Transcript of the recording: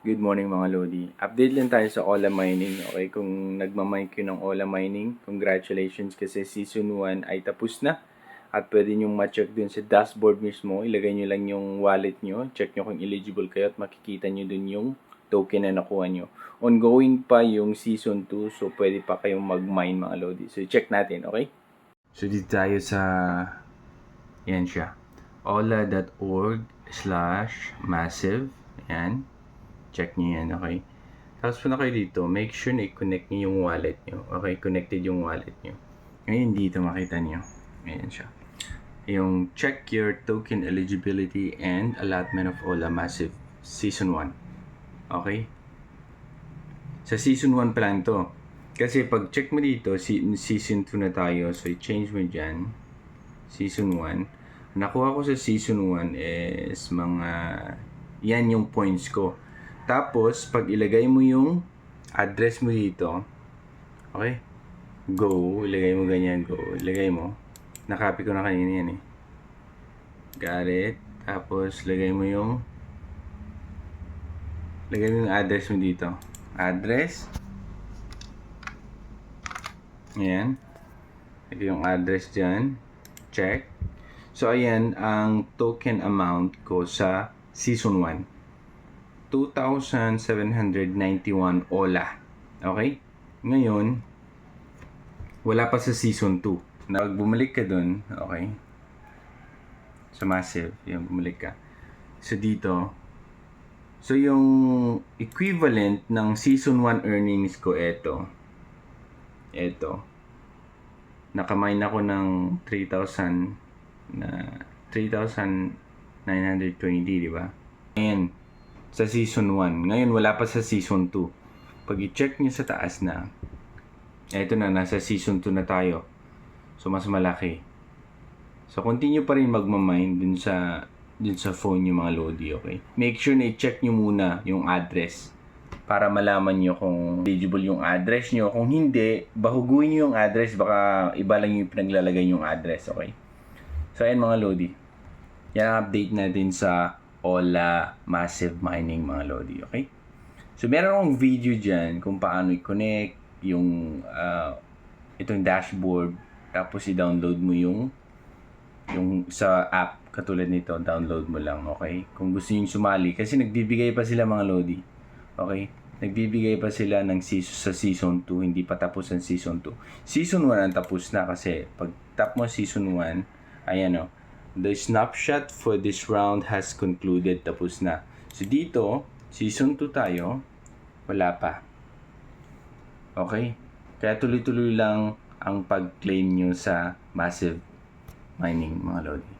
Good morning mga Lodi. Update lang tayo sa Ola Mining. Okay, kung nagmamine kayo ng Ola Mining, congratulations kasi season 1 ay tapos na. At pwede nyo ma-check dun sa dashboard mismo. Ilagay nyo lang yung wallet nyo. Check nyo kung eligible kayo at makikita nyo dun yung token na nakuha nyo. Ongoing pa yung season 2, so pwede pa kayong mag-mine mga Lodi. So check natin, okay? So dito tayo sa yan siya. ola.org/massive. Yan. Check nyo yan, okay? Tapos po na kayo dito, make sure na i-connect nyo yung wallet nyo. Okay, connected yung wallet nyo. Ngayon dito makita nyo. Ayan siya. Yung check your token eligibility and allotment of Ola Massive Season 1. Okay? Sa Season 1 pa lang to. Kasi pag check mo dito, Season 2 na tayo. So, i-change mo dyan. Season 1. Nakuha ko sa Season 1 is mga... Yan yung points ko. Tapos, pag ilagay mo yung address mo dito, okay? Go, ilagay mo ganyan, go. Ilagay mo. Nakopy ko na kanina yan eh. Got it. Tapos, lagay mo yung address mo dito. Address. Ayan. Lagay yung address dyan. Check. So, ayan ang token amount ko sa Season 1. 2,791 Ola. Okay? Ngayon, wala pa sa Season 2. Na pag bumalik ka dun, okay? Sa Massive, yung bumalik ka. So, dito. So, yung equivalent ng Season 1 earnings ko, ito. Nakamine ako ng 3,920, di ba? Ayan. Sa Season 1. Ngayon, wala pa sa Season 2. Pag i-check nyo sa taas na, eto na, nasa Season 2 na tayo. So, mas malaki. So, continue pa rin magmamine dun sa phone nyo mga Lodi, okay? Make sure na i-check nyo muna yung address para malaman nyo kung eligible yung address nyo. Kung hindi, bahuguin nyo yung address. Baka iba lang yung pinaglalagay yung address, okay? So, ayan mga Lodi. Yan ang update natin sa Ola Massive Mining mga Lodi, okay? So, meron akong video dyan kung paano i-connect yung itong dashboard, tapos i-download mo yung sa app katulad nito, download mo lang, okay? Kung gusto niyo sumali, kasi nagbibigay pa sila mga Lodi, okay? Nagbibigay pa sila ng sa Season 2, hindi pa tapos ang Season 2. Season 1 ang tapos na kasi pag tap mo Season 1, ayan o, the snapshot for this round has concluded. Tapos na. So, dito, Season 2 tayo. Wala pa. Okay? Kaya tuloy-tuloy lang ang pag-claim nyo sa Massive Mining, mga Lodi.